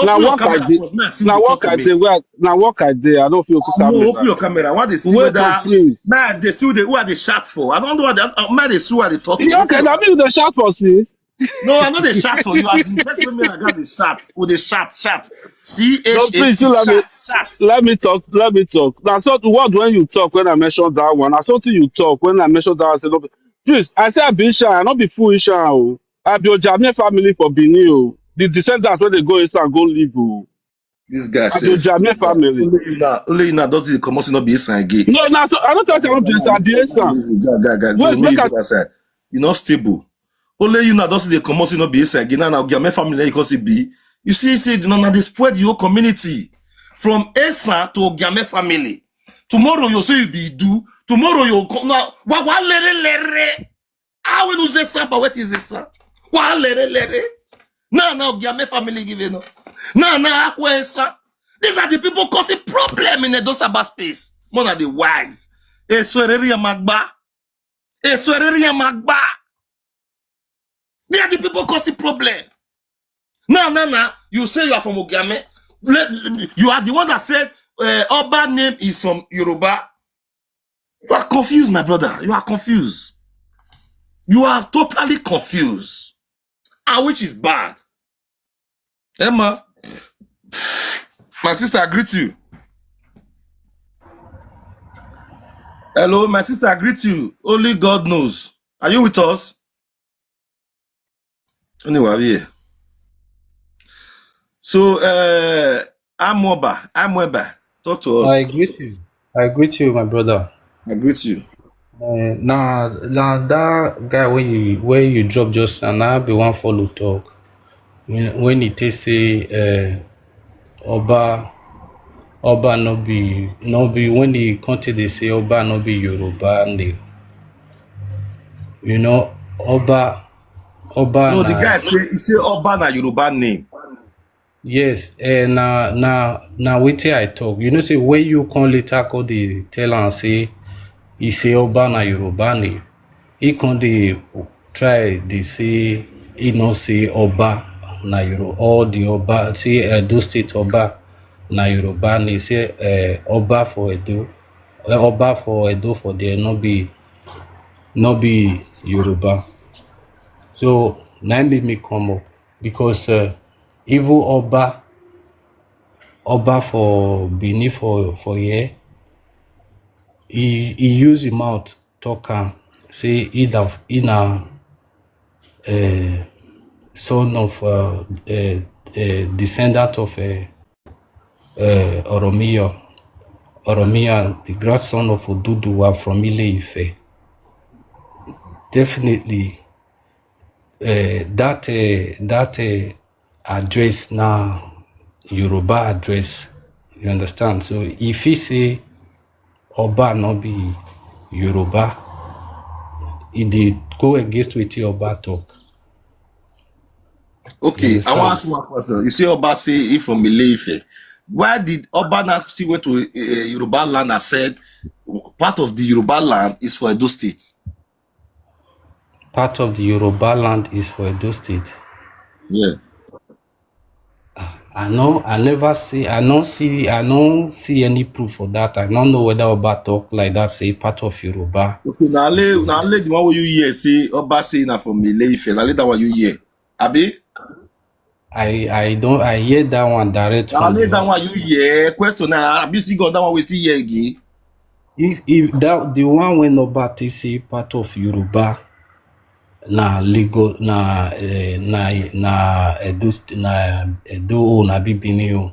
Now Open your work I camera, did. bros. May I see you Now they talk work to I me. did. Well, now work I did. I don't feel to No, camera. open your camera. What they see Wait whether for please. man they see who are they chat for. I don't know what they see who are they talk to. Yeah, Open okay, your now camera. me the shout for see. No, I know they chat for you as in person me I got the chat. With the chat. Don't CHAT please you chat. let me talk. Let me talk. That's what what when you talk when I mentioned that one. I something you talk when I mentioned that I said no. Please, I say I be shy, I not be foolish. I be a Jamaican family for Benin. The descendants when they go inside go live. This guy I be a safe. Jamaican family. Only you now don't come not be a gay. No, no, I don't talk about this. I be a son. Go, Wait, make make you I go outside. You're not stable. Only you now don't see the commotion not be again. Now your family because it be. You see, now they spread your community from Esa to Ogiame family. Tomorrow you say you be do. Tomorrow you come now. What lere? How we lose Esa? But what is Esa? What lere? Now Ogiame family give you no. Now Esa. These are the people causing problem in the Dosaba space. More than the wise. Eswereri Magba. They are the people causing problem. Now, you say you are from Ogiame. You are the one that said Oba name is from Yoruba. You are confused, my brother. You are confused. You are totally confused. And which is bad. Emma, my sister, I greet you. Hello, my sister, I greet you. Only God knows. Are you with us? Anyway, here. So, I'm Weba. Talk to us. I greet you, my brother. I greet you. Now that guy where you drop just and I be one follow talk. When he take say Oba no be when he come to they say Oba no be Yoruba name. You know, Oba No, the na guy say Oba na Yoruba name. yes, na wetin I talk. You know, say when you come later call the tell am say he say Oba na Yoruba name. He come dey try dey say he no say Oba na Yoruba all the Oba say Edo State Oba na Yoruba name. Say Oba for Edo for there no be Yoruba. So na make me come up because even Oba for Benin for here, he use him mouth talk am say he na son of descendant of Oromiya, the grandson of Oduduwa from Ile-Ife. Definitely, that address na Yoruba address. You understand? So if he say Oba no be Yoruba, e dey go against wetin Oba talk. Okay, I want to ask you one question. You say Oba say he from Ile-Ife. Why did Oba now still went to Yoruba land and said part of the Yoruba land is for Edo State? Part of the Yoruba land is for Edo State. Yeah. I don't see any proof for that. I don't know whether Oba talk like that, say part of Yoruba. Okay, now the one where you hear say Oba say na from Ile-Ife. Now that one you hear. Abi? I hear that one direct. Now that one you hear. Question now, abi still got that one we still hear again? If that the one when Oba say part of Yoruba, na legal na Edo na Benin.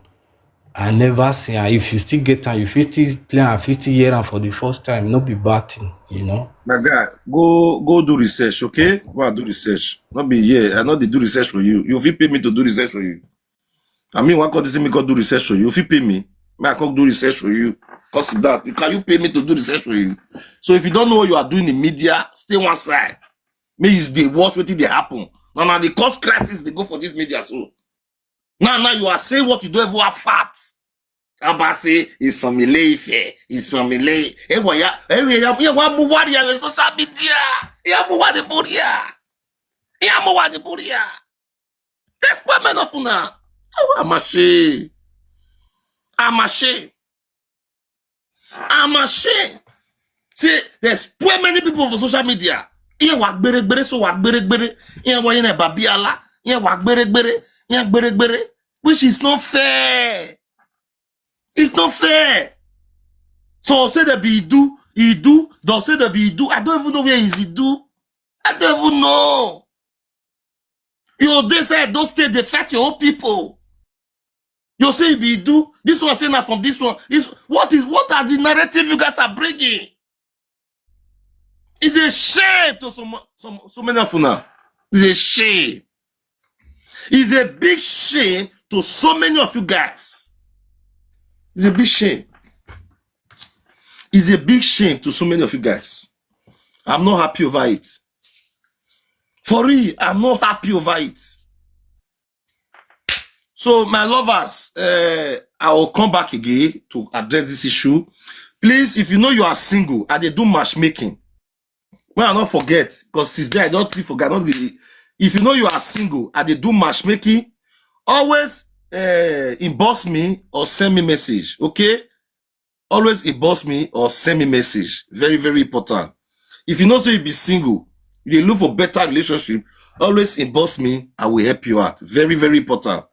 I never see am. If you still get am, you fit still play am, fit still hear am for the first time. No be bad thing, you know. My guy, go do research, okay? Go and do research. Not be here. I know they do research for you. You fit pay me to do research for you. I mean, why can't they say me go do research for you? You fit pay me. I can't do research for you. Cause that can you pay me to do research for you? So if you don't know what you are doing in media, stay one side. May you they watch what they happen. Now the cause crisis they go for this media so. Now you are saying what you don't ever have fat. Aba say it's from Ile-Ife, it's from Ile. Ya wa mu wadi ya social media. Ya mu wadi buria. That's why men of una. I'm ashamed. See, there's poor many people on social media. Iya wa gbere so wa gbere. Iya wa yene babiala. Iya wa gbere. Which is not fair. It's not fair. So say that be he do. Don't say that be he do. I don't even know where is he do. I don't even know. They say don't stay, they fight your own people. You say be do. This one saying that from this one. What are the narrative you guys are bringing? It's a shame to so many of you now. It's a shame. It's a big shame to so many of you guys. It's a big shame. It's a big shame to so many of you guys. I'm not happy over it. For real, I'm not happy over it. So, my lovers, I will come back again to address this issue. Please, if you know you are single and they do matchmaking, well, I not forget, because since then I don't really forget. If you know you are single and they do matchmaking, always inbox me or send me message, okay? Always inbox me or send me message. Very, very important. If you know so you be single, you look for better relationship, always inbox me. I will help you out. Very, very important.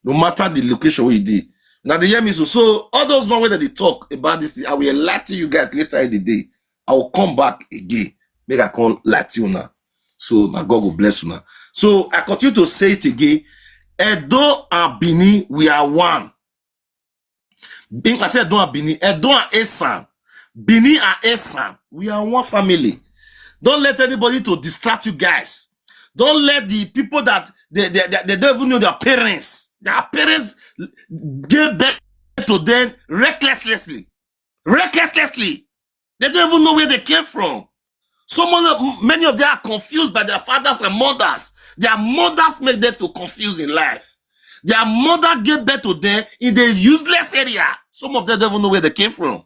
No matter the location where you did. Now they hear me so all those one way that they talk about this, I will enlighten you guys later in the day. I will come back again. Make I come enlighten you now. So my God will bless you now. So I continue to say it again. Edo and Benin, we are one. I said Edo and Benin, Edo and Esan. Benin and Esan, we are one family. Don't let anybody to distract you guys. Don't let the people that they don't even know their parents. Their parents gave birth to them recklessly. They don't even know where they came from. Many of them are confused by their fathers and mothers. Their mothers make them to confuse in life. Their mother gave birth to them in the useless area. Some of them don't even know where they came from.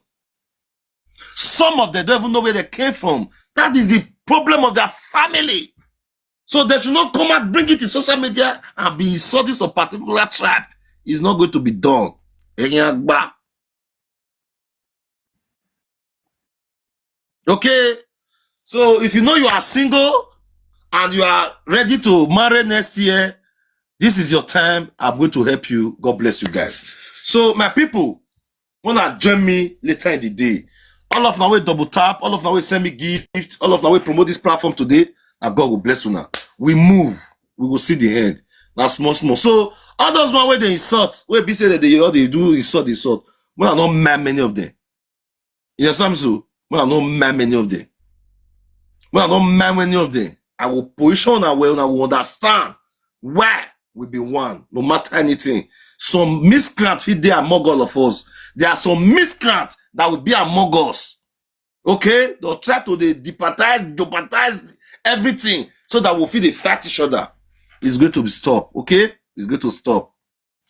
Some of them don't even know where they came from. That is the problem of their family. So they should not come and bring it to social media and be insulting some particular tribe. It's not going to be done. Okay? So if you know you are single and you are ready to marry next year, this is your time. I'm going to help you. God bless you guys. So my people, wanna join me later in the day. All of now we double tap, all of now we send me gift, all of now we promote this platform today, and God will bless you now. We move, we will see the end. Now small. So all those one where they insult, where be say that they do insult. We are not mad many of them. You understand so? We are not mad many of them. We are not mad many of them. I will position our way and I will understand why we be one, no matter anything. Some miscreants fit there among all of us. There are some miscreants that will be among us. Okay? They'll try to jeopardize everything so that we'll feel they fight each other. It's going to be stopped. Okay? It's going to stop.